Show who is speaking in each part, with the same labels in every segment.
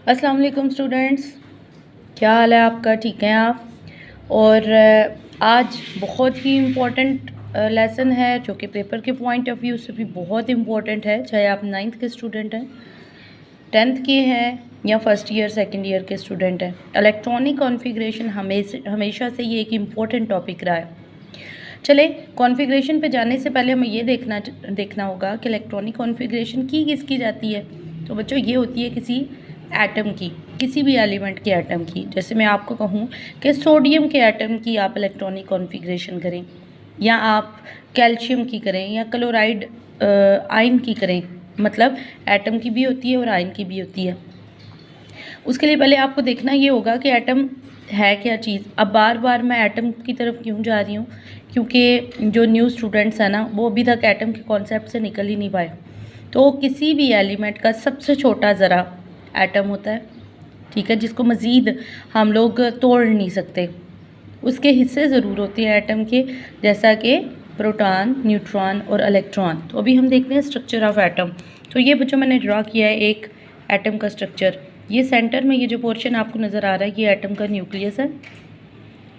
Speaker 1: अस्सलाम वालेकुम स्टूडेंट्स, क्या हाल है आपका? ठीक हैं आप? और आज बहुत ही इम्पोर्टेंट लेसन है जो कि पेपर के पॉइंट ऑफ व्यू से भी बहुत इम्पोर्टेंट है, चाहे आप 9th के स्टूडेंट हैं, 10th के हैं या फर्स्ट ईयर सेकंड ईयर के स्टूडेंट हैं। इलेक्ट्रॉनिक कॉन्फ़िगरेशन हमेशा से ये एक इम्पोर्टेंट टॉपिक रहा है। चले कॉन्फ़िगरेशन पे जाने से पहले हमें ये देखना होगा कि इलेक्ट्रॉनिक कॉन्फ़िगरेशन की किसकी जाती है। तो बच्चों, ये होती है किसी एटम की, किसी भी एलिमेंट के एटम की। जैसे मैं आपको कहूँ कि सोडियम के एटम की आप इलेक्ट्रॉनिक कॉन्फ़िगरेशन करें, या आप कैल्शियम की करें, या क्लोराइड आयन की करें, मतलब एटम की भी होती है और आयन की भी होती है। उसके लिए पहले आपको देखना ये होगा कि एटम है क्या चीज़। अब बार बार मैं एटम की तरफ क्यों जा रही हूँ, क्योंकि जो न्यू स्टूडेंट्स हैं ना, वो अभी तक एटम के कॉन्सेप्ट से निकल ही नहीं पाए। तो किसी भी एलिमेंट का सबसे छोटा ज़रा एटम होता है, ठीक है, जिसको मज़ीद हम लोग तोड़ नहीं सकते। उसके हिस्से ज़रूर होते हैं एटम के, जैसा कि प्रोटॉन, न्यूट्रॉन और इलेक्ट्रॉन। तो अभी हम देखते हैं स्ट्रक्चर ऑफ एटम। तो ये बच्चों मैंने ड्रा किया है एक एटम का स्ट्रक्चर। ये सेंटर में ये जो पोर्शन आपको नज़र आ रहा है, ये एटम का न्यूक्लियस है,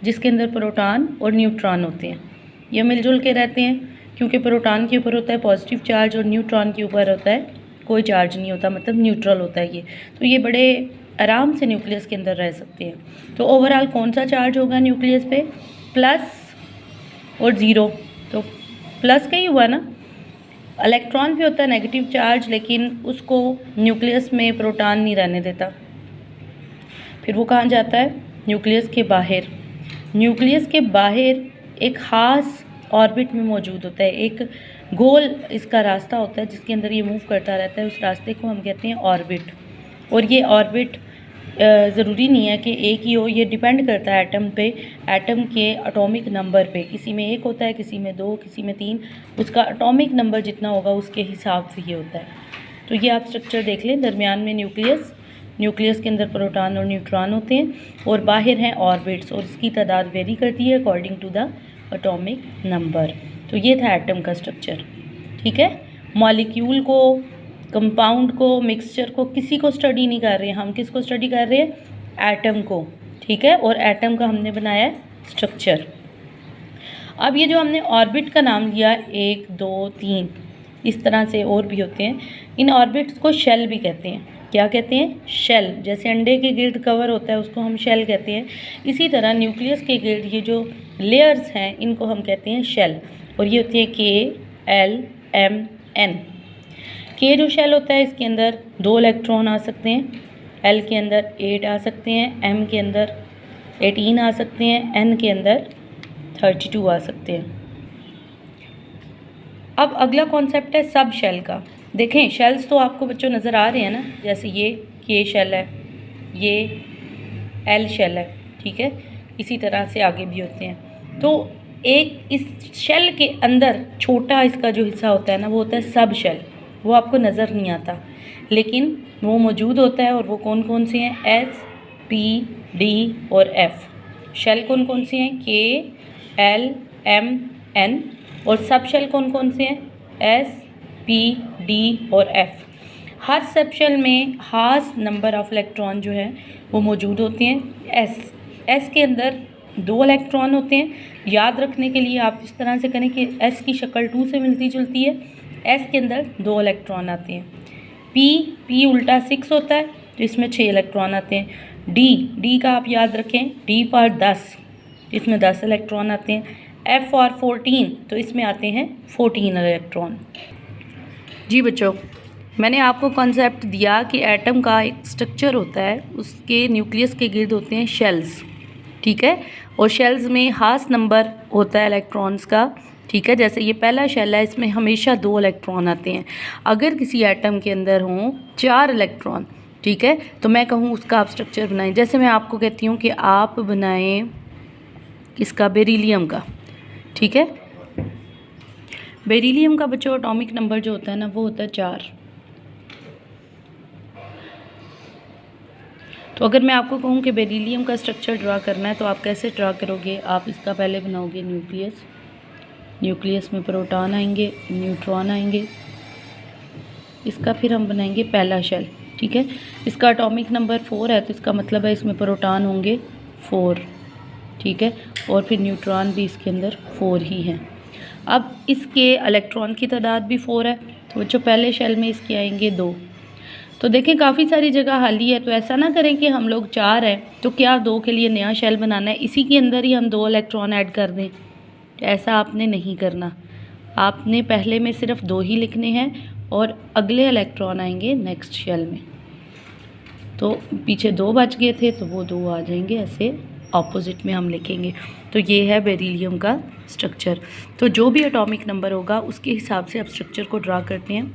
Speaker 1: जिसके अंदर प्रोटॉन और न्यूट्रॉन होते हैं। ये मिलजुल के रहते हैं, क्योंकि प्रोटॉन के ऊपर होता है पॉजिटिव चार्ज और न्यूट्रॉन के ऊपर होता है कोई चार्ज नहीं होता, मतलब न्यूट्रल होता है ये। तो ये बड़े आराम से न्यूक्लियस के अंदर रह सकते हैं। तो ओवरऑल कौन सा चार्ज होगा न्यूक्लियस पे? प्लस और ज़ीरो। तो प्लस का ही हुआ ना। इलेक्ट्रॉन भी होता है नेगेटिव चार्ज, लेकिन उसको न्यूक्लियस में प्रोटॉन नहीं रहने देता। फिर वो कहाँ जाता है? न्यूक्लियस के बाहर। न्यूक्लियस के बाहर एक ख़ास ऑर्बिट में मौजूद होता है, एक गोल इसका रास्ता होता है जिसके अंदर ये मूव करता रहता है। उस रास्ते को हम कहते हैं ऑर्बिट। और ये ऑर्बिट ज़रूरी नहीं है कि एक ही हो, ये डिपेंड करता है एटम पे, एटम के एटॉमिक नंबर पे। किसी में एक होता है, किसी में दो, किसी में तीन। उसका एटॉमिक नंबर जितना होगा उसके हिसाब से ये होता है। तो ये आप स्ट्रक्चर देख लें। दरमियान में न्यूक्लियस, न्यूक्लियस के अंदर प्रोटॉन और न्यूट्रॉन होते हैं, और बाहर हैं ऑर्बिट्स, और इसकी तादाद वेरी करती है according to the atomic number. तो ये था एटम का स्ट्रक्चर, ठीक है। मॉलिक्यूल को, कंपाउंड को, मिक्सचर को, किसी को स्टडी नहीं कर रहे हैं हम। किसको स्टडी कर रहे हैं? एटम को, ठीक है। और एटम का हमने बनाया स्ट्रक्चर। अब ये जो हमने ऑर्बिट का नाम लिया 1 2 3, इस तरह से और भी होते हैं। इन ऑर्बिट्स को शेल भी कहते हैं। क्या कहते हैं? शेल। जैसे अंडे के गिर्द कवर होता है, उसको हम शेल कहते हैं। इसी तरह न्यूक्लियस के गिर्द ये जो लेयर्स हैं, इनको हम कहते हैं शेल। और ये होती है KLMN। के जो शेल होता है, इसके अंदर 2 इलेक्ट्रॉन आ सकते हैं, L के अंदर 8 आ सकते हैं, M के अंदर 18 आ सकते हैं, N के अंदर 32 आ सकते हैं। अब अगला कॉन्सेप्ट है सब शेल का। देखें, शेल्स तो आपको बच्चों नज़र आ रहे हैं ना, जैसे ये के शेल है, ये एल शेल है, ठीक है। इसी तरह से आगे भी होते हैं। तो एक इस शेल के अंदर छोटा इसका जो हिस्सा होता है ना, वो होता है सब शेल। वो आपको नज़र नहीं आता, लेकिन वो मौजूद होता है। और वो कौन कौन से हैं? S, P, D और F। शेल कौन कौन से हैं? K, L, M, N। और सब शेल कौन कौन से हैं? S, P, D और F। हर सब शेल में खास नंबर ऑफ इलेक्ट्रॉन जो है वो मौजूद होते हैं। S के अंदर 2 इलेक्ट्रॉन होते हैं। याद रखने के लिए आप इस तरह से करें कि S की शक्ल 2 से मिलती जुलती है। S के अंदर 2 इलेक्ट्रॉन आते हैं। P उल्टा 6 होता है, तो इसमें 6 इलेक्ट्रॉन आते हैं। D का आप याद रखें, D फॉर 10, इसमें 10 इलेक्ट्रॉन आते हैं। F फॉर 14, तो इसमें आते हैं 14 इलेक्ट्रॉन। जी बच्चों, मैंने आपको कॉन्सेप्ट दिया कि एटम का एक स्ट्रक्चर होता है, उसके न्यूक्लियस के गिर्द होते हैं शेल्स, ठीक है। और शेल्स में खास नंबर होता है इलेक्ट्रॉन्स का, ठीक है। जैसे ये पहला शेल है, इसमें हमेशा 2 इलेक्ट्रॉन आते हैं। अगर किसी एटम के अंदर हों 4 इलेक्ट्रॉन, ठीक है, तो मैं कहूँ उसका आप स्ट्रक्चर बनाएं। जैसे मैं आपको कहती हूँ कि आप बनाएं किसका? बेरिलियम का, ठीक है। बेरिलियम का बच्चों एटॉमिक नंबर जो होता है ना, वो होता है 4। तो अगर मैं आपको कहूँ कि बेरिलियम का स्ट्रक्चर ड्रा करना है, तो आप कैसे ड्रा करोगे? आप इसका पहले बनाओगे न्यूक्लियस, न्यूक्लियस में प्रोटॉन आएंगे, न्यूट्रॉन आएंगे। इसका फिर हम बनाएंगे पहला शेल, ठीक है। इसका एटॉमिक नंबर 4 है, तो इसका मतलब है इसमें प्रोटॉन होंगे 4, ठीक है। और फिर न्यूट्रॉन भी इसके अंदर 4 ही हैं। अब इसके इलेक्ट्रॉन की तादाद भी 4 है, तो बच्चों पहले शेल में इसके आएंगे 2। तो देखें काफ़ी सारी जगह खाली है, तो ऐसा ना करें कि हम लोग 4 हैं तो क्या 2 के लिए नया शेल बनाना है, इसी के अंदर ही हम 2 इलेक्ट्रॉन ऐड कर दें। तो ऐसा आपने नहीं करना, आपने पहले में सिर्फ 2 ही लिखने हैं और अगले इलेक्ट्रॉन आएंगे नेक्स्ट शेल में। तो पीछे 2 बच गए थे, तो वो 2 आ जाएंगे, ऐसे ऑपोजिट में हम लिखेंगे। तो ये है बेरिलियम का स्ट्रक्चर। तो जो भी एटॉमिक नंबर होगा उसके हिसाब से आप स्ट्रक्चर को ड्रा करते हैं।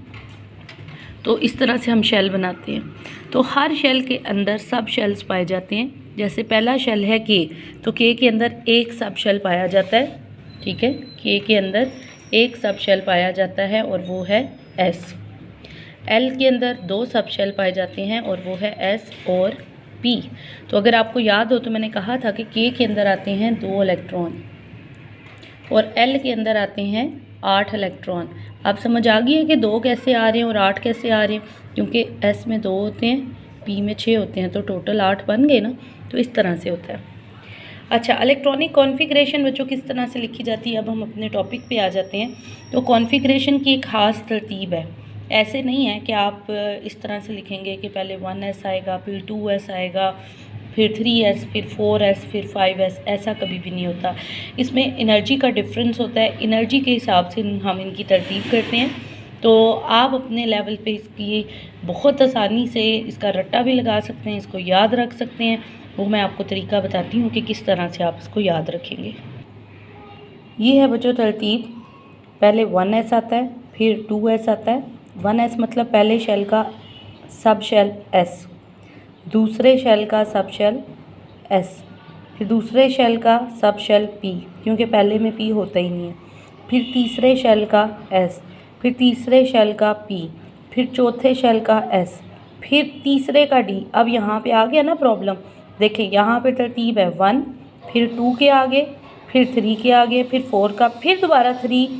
Speaker 1: तो इस तरह से हम शेल बनाते हैं। तो हर शेल के अंदर सब शेल्स पाए जाते हैं। जैसे पहला शेल है के, तो के के अंदर एक सब शेल पाया जाता है, ठीक है। के अंदर एक सब शेल पाया जाता है और वो है एस। एल के अंदर 2 सब शेल पाए जाते हैं और वो है एस और पी। तो अगर आपको याद हो तो मैंने कहा था कि के अंदर आते हैं 2 इलेक्ट्रॉन और एल के अंदर आते हैं 8 इलेक्ट्रॉन। आप समझ आ गई है कि 2 कैसे आ रहे हैं और 8 कैसे आ रहे हैं, क्योंकि एस में 2 होते हैं, पी में 6 होते हैं, तो टोटल 8 बन गए ना। तो इस तरह से होता है। अच्छा, इलेक्ट्रॉनिक कॉन्फ़िगरेशन बच्चों किस तरह से लिखी जाती है, अब हम अपने टॉपिक पे आ जाते हैं। तो कॉन्फ़िगरेशन की एक ख़ास तरतीब है। ऐसे नहीं है कि आप इस तरह से लिखेंगे कि पहले 1s आएगा, फिर 2s आएगा, फिर 3s, फिर 4s, फिर 5s, ऐसा कभी भी नहीं होता। इसमें एनर्जी का डिफरेंस होता है, एनर्जी के हिसाब से हम इनकी तरतीब करते हैं। तो आप अपने लेवल पे इसकी बहुत आसानी से इसका रट्टा भी लगा सकते हैं, इसको याद रख सकते हैं। वो मैं आपको तरीका बताती हूँ कि किस तरह से आप इसको याद रखेंगे। ये है बच्चों तरतीब, पहले 1s आता है, फिर 2s आता है। 1s मतलब पहले शेल का सब शेल s, दूसरे शेल का सब शेल s, फिर दूसरे शेल का सब शेल p, क्योंकि पहले में p होता ही नहीं है, फिर तीसरे शेल का s, फिर तीसरे शेल का p, फिर चौथे शेल का s, फिर तीसरे का d। अब यहाँ पे आ गया ना प्रॉब्लम, देखिए यहाँ पे तरतीब है 1, फिर 2 के आगे, फिर 3 के आगे, फिर 4 का, फिर दोबारा 3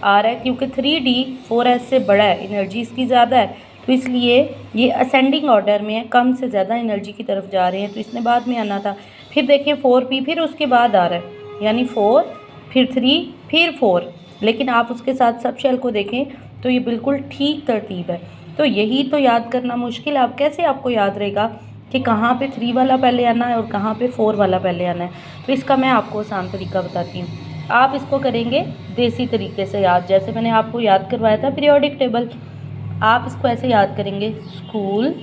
Speaker 1: आ रहा है, क्योंकि 3d 4s से बड़ा है, एनर्जी इसकी ज़्यादा है, तो इसलिए ये असेंडिंग ऑर्डर में है, कम से ज़्यादा एनर्जी की तरफ जा रहे हैं, तो इसने बाद में आना था। फिर देखिए 4p फिर उसके बाद आ रहा है, यानी 4, फिर 3, फिर 4, लेकिन आप उसके साथ सब शेल को देखें तो ये बिल्कुल ठीक तरतीब है। तो यही तो याद करना मुश्किल है। अब कैसे आपको याद रहेगा कि कहाँ पे 3 वाला पहले आना है और कहाँ पे 4 वाला पहले आना है। तो इसका मैं आपको आसान तरीका बताती हूँ। आप इसको करेंगे देसी तरीके से याद, जैसे मैंने आपको याद करवाया था पीरियोडिक टेबल। आप इसको ऐसे याद करेंगे, school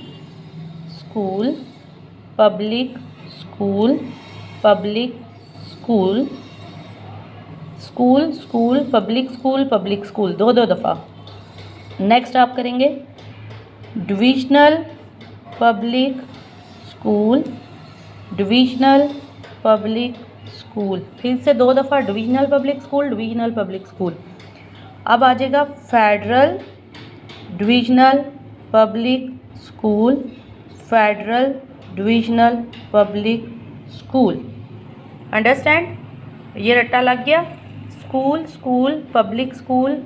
Speaker 1: school public school public school school school public school 2 दफ़ा। नेक्स्ट आप करेंगे divisional public school divisional public school, फिर से 2 दफ़ा डिविजनल पब्लिक स्कूल। अब आ जाएगा federal divisional public school, federal divisional public school. Understand, ये रट्टा लग गया। School school public school,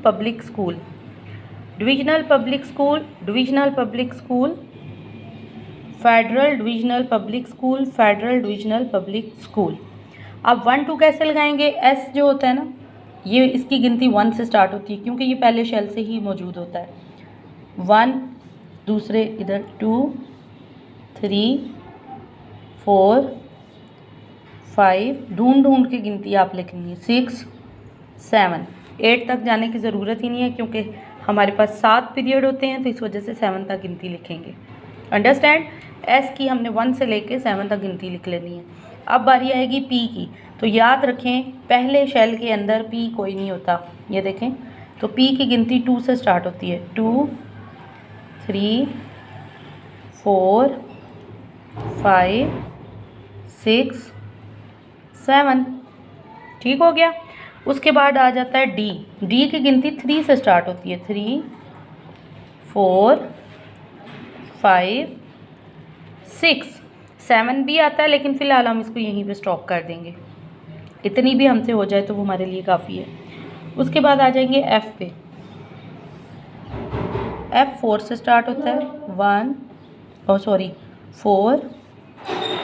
Speaker 1: divisional public school, federal divisional public school, federal divisional public school. अब 1 2 कैसे लगाएंगे, एस जो होता है ना, ये इसकी गिनती 1 से स्टार्ट होती है, क्योंकि ये पहले शेल से ही मौजूद होता है। 1, दूसरे इधर 2, 3, 4, 5, ढूंढ के गिनती आप लिखनी है, 6, 7, 8 तक जाने की ज़रूरत ही नहीं है, क्योंकि हमारे पास 7 पीरियड होते हैं, तो इस वजह से 7 तक गिनती लिखेंगे। अंडरस्टैंड, एस की हमने 1 से लेके 7 तक गिनती लिख लेनी है। अब बारी आएगी पी की, तो याद रखें पहले शेल के अंदर पी कोई नहीं होता, ये देखें। तो पी की गिनती 2 से स्टार्ट होती है, 2, 3, 4, 5, 6, 7, ठीक हो गया। उसके बाद आ जाता है डी, डी की गिनती 3 से स्टार्ट होती है, 3, 4, 5, 6, 7 भी आता है, लेकिन फ़िलहाल हम इसको यहीं पे स्टॉप कर देंगे, इतनी भी हमसे हो जाए तो वो हमारे लिए काफ़ी है। उसके बाद आ जाएंगे एफ़ पे, एफ़ 4 से स्टार्ट होता है, 1, सॉरी 4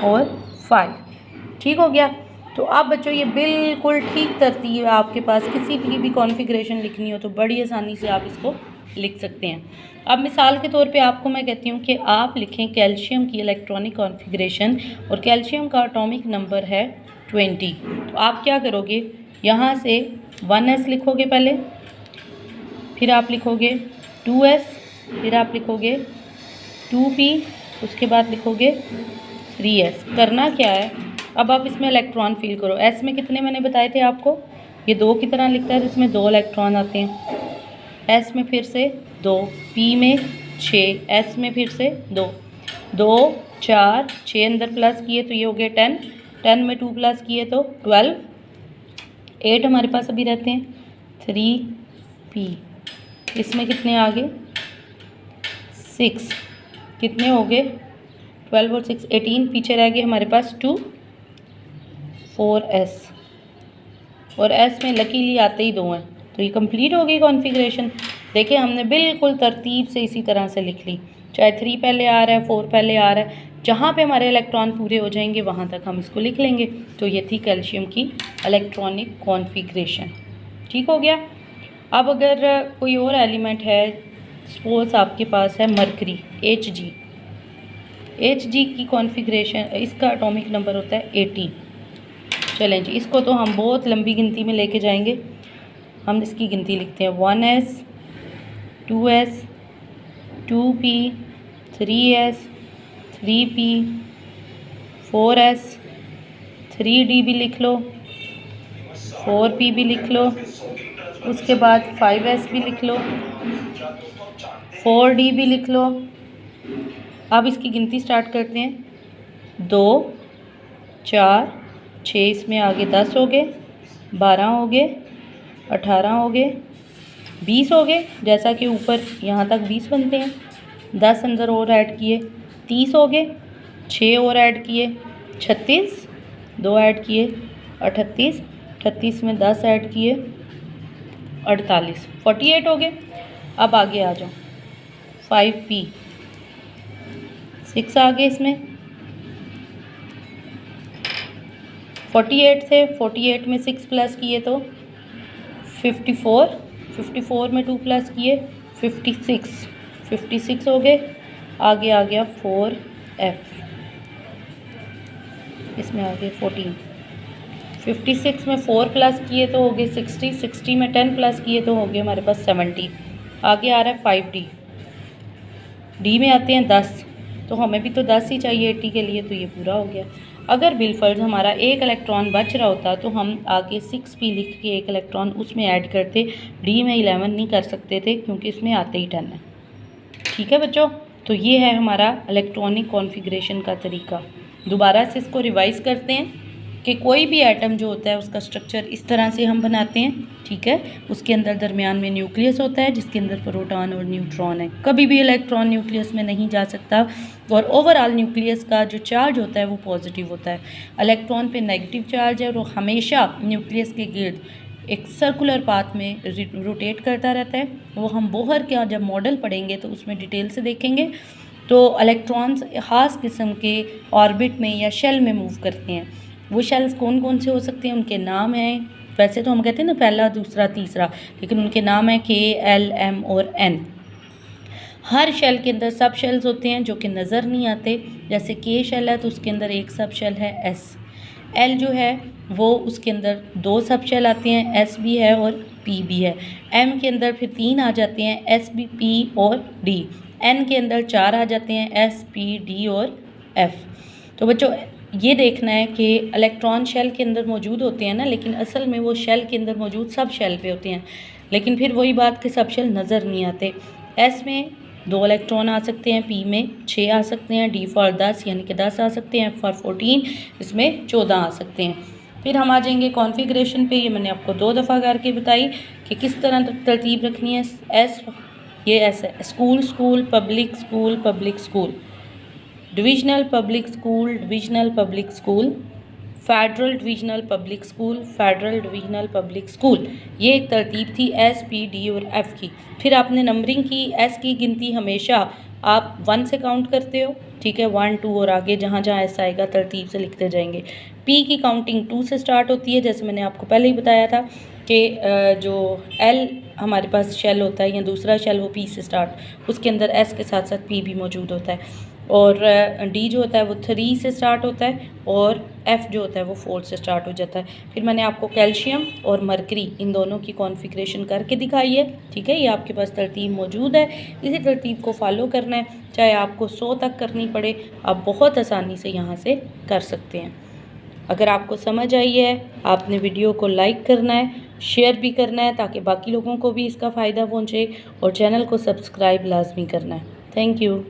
Speaker 1: और 5। ठीक हो गया। तो अब बच्चों ये बिल्कुल ठीक तरतीब है, आपके पास किसी की भी कॉन्फ़िगरेशन लिखनी हो तो बड़ी आसानी से आप इसको लिख सकते हैं। अब मिसाल के तौर पे आपको मैं कहती हूँ कि आप लिखें कैल्शियम की इलेक्ट्रॉनिक कॉन्फ़िगरेशन, और कैल्शियम का एटॉमिक नंबर है 20। तो आप क्या करोगे, यहाँ से 1s लिखोगे पहले, फिर आप लिखोगे 2s, फिर आप लिखोगे 2p, उसके बाद लिखोगे 3s। करना क्या है, अब आप इसमें इलेक्ट्रॉन फिल करो। s में कितने मैंने बताए थे आपको, ये 2 की तरह लिखता है, तो इसमें 2 इलेक्ट्रॉन आते हैं। s में फिर से 2, p में 6, s में फिर से 2, 2 4 6 अंदर प्लस किए तो ये हो गए 10, 10 में 2 प्लस किए तो 12, 8 हमारे पास अभी रहते हैं, 3p, इसमें कितने आ गए 6, कितने हो गए 12 और 6 18, पीछे रह गए हमारे पास 2, 4s, और s में लकीली आते ही 2 हैं, तो ये कंप्लीट हो गई कॉन्फ़िगरेशन। देखिए हमने बिल्कुल तरतीब से इसी तरह से लिख ली, चाहे 3 पहले आ रहा है, 4 पहले आ रहा है, जहाँ पे हमारे इलेक्ट्रॉन पूरे हो जाएंगे वहाँ तक हम इसको लिख लेंगे। तो ये थी कैल्शियम की इलेक्ट्रॉनिक कॉन्फ़िगरेशन। ठीक हो गया। अब अगर कोई और एलिमेंट है, सपोज आपके पास है मरकरी Hg की कॉन्फ़िगरेशन, इसका एटॉमिक नंबर होता है 80। चलें जी, इसको तो हम बहुत लंबी गिनती में लेके जाएंगे, हम इसकी गिनती लिखते हैं 1s 2s 2p 3s 3p 4s 3d भी लिख लो, 4p भी लिख लो, उसके बाद 5s भी लिख लो, 4d भी लिख लो। अब इसकी गिनती स्टार्ट करते हैं, 2 4 6, इसमें आगे 10 हो गए, 12 हो गए, 18 हो गए, 20 हो गए, जैसा कि ऊपर यहाँ तक 20 बनते हैं, 10 अंदर और ऐड किए 30 हो गए, 6 और ऐड किए 36, 2 ऐड किए 38, 38 में 10 ऐड किए 48, 48 हो गए। अब आगे आ जाओ, 5p 6 आ गए, इसमें 48 थे, 48 में 6 प्लस किए तो 54, 54 में 2 प्लस किए 56, 56 हो गए। आगे आ गया 4f, इसमें आ गए 14, 56 में 4 प्लस किए तो हो गए 60, 60 में 10 प्लस किए तो हो गए हमारे पास 70। आगे आ रहा है 5d, डी में आते हैं 10, तो हमें भी तो 10 ही चाहिए 80 के लिए, तो ये पूरा हो गया। अगर बिलफर्ज हमारा एक इलेक्ट्रॉन बच रहा होता तो हम आगे 6p लिख के एक इलेक्ट्रॉन उसमें ऐड करते, डी में 11 नहीं कर सकते थे क्योंकि इसमें आते ही 10 है। ठीक है बच्चों, तो ये है हमारा इलेक्ट्रॉनिक कॉन्फ़िगरेशन का तरीका। दोबारा से इसको रिवाइज़ करते हैं कि कोई भी एटम जो होता है उसका स्ट्रक्चर इस तरह से हम बनाते हैं। ठीक है, उसके अंदर दरमियान में न्यूक्लियस होता है जिसके अंदर प्रोटॉन और न्यूट्रॉन है, कभी भी इलेक्ट्रॉन न्यूक्लियस में नहीं जा सकता, और ओवरऑल न्यूक्लियस का जो चार्ज होता है वो पॉजिटिव होता है। इलेक्ट्रॉन पे नेगेटिव चार्ज है और वो हमेशा न्यूक्लियस के गिर्द एक सर्कुलर पाथ में रोटेट करता रहता है। वो हम बोहर का जब मॉडल पढ़ेंगे तो उसमें डिटेल से देखेंगे। तो इलेक्ट्रॉन्स ख़ास किस्म के ऑर्बिट में या शेल में मूव करते हैं। वो शेल्स कौन कौन से हो सकते हैं, उनके नाम हैं, वैसे तो हम कहते हैं ना पहला दूसरा तीसरा, लेकिन उनके नाम है K L M और N। हर शेल के अंदर सब शेल्स होते हैं जो कि नज़र नहीं आते। जैसे K शेल है तो उसके अंदर एक सब शेल है S। L जो है वो उसके अंदर 2 सब शेल आते हैं, S भी है और P भी है। M के अंदर फिर 3 आ जाते हैं, S B P और D। N के अंदर 4 आ जाते हैं, S P D और F। तो बच्चों ये देखना है कि इलेक्ट्रॉन शेल के अंदर मौजूद होते हैं ना, लेकिन असल में वो शेल के अंदर मौजूद सब शेल पे होते हैं, लेकिन फिर वही बात कि सब शेल नज़र नहीं आते। S में 2 इलेक्ट्रॉन आ सकते हैं, P में 6 आ सकते हैं, D फॉर 10 यानी कि 10 आ सकते हैं, F फॉर 14 इसमें 14 आ सकते हैं। फिर हम आ जाएंगे कॉन्फ़िगरेशन पे। ये मैंने आपको 2 दफ़ा करके बताई कि किस तरह तरतीब रखनी है। S ये S है, school school public school public school, divisional public school divisional public school, federal divisional public school, federal divisional public school, ये एक तरतीब थी एस, पी, डी और एफ़ की। फिर आपने नंबरिंग की, एस की गिनती हमेशा आप 1 से काउंट करते हो, ठीक है, 1, 2 और आगे जहाँ जहाँ एस आएगा तरतीब से लिखते जाएंगे। पी की काउंटिंग 2 से स्टार्ट होती है, जैसे मैंने आपको पहले ही बताया था कि जो एल हमारे पास शेल होता है या दूसरा शेल वो पी से स्टार्ट, उसके अंदर एस के साथ साथ पी भी मौजूद होता है। और डी जो होता है वो 3 से स्टार्ट होता है और एफ़ जो होता है वो 4 से स्टार्ट हो जाता है। फिर मैंने आपको कैल्शियम और मरकरी इन दोनों की कॉन्फ़िगरेशन करके दिखाई है, ठीक है, ये आपके पास तरतीब मौजूद है। इसी तरतीब को फॉलो करना है, चाहे आपको 100 तक करनी पड़े, आप बहुत आसानी से यहाँ से कर सकते हैं। अगर आपको समझ आई है, आपने वीडियो को लाइक करना है, शेयर भी करना है ताकि बाकी लोगों को भी इसका फ़ायदा पहुँचे, और चैनल को सब्सक्राइब लाजमी करना है। Thank you.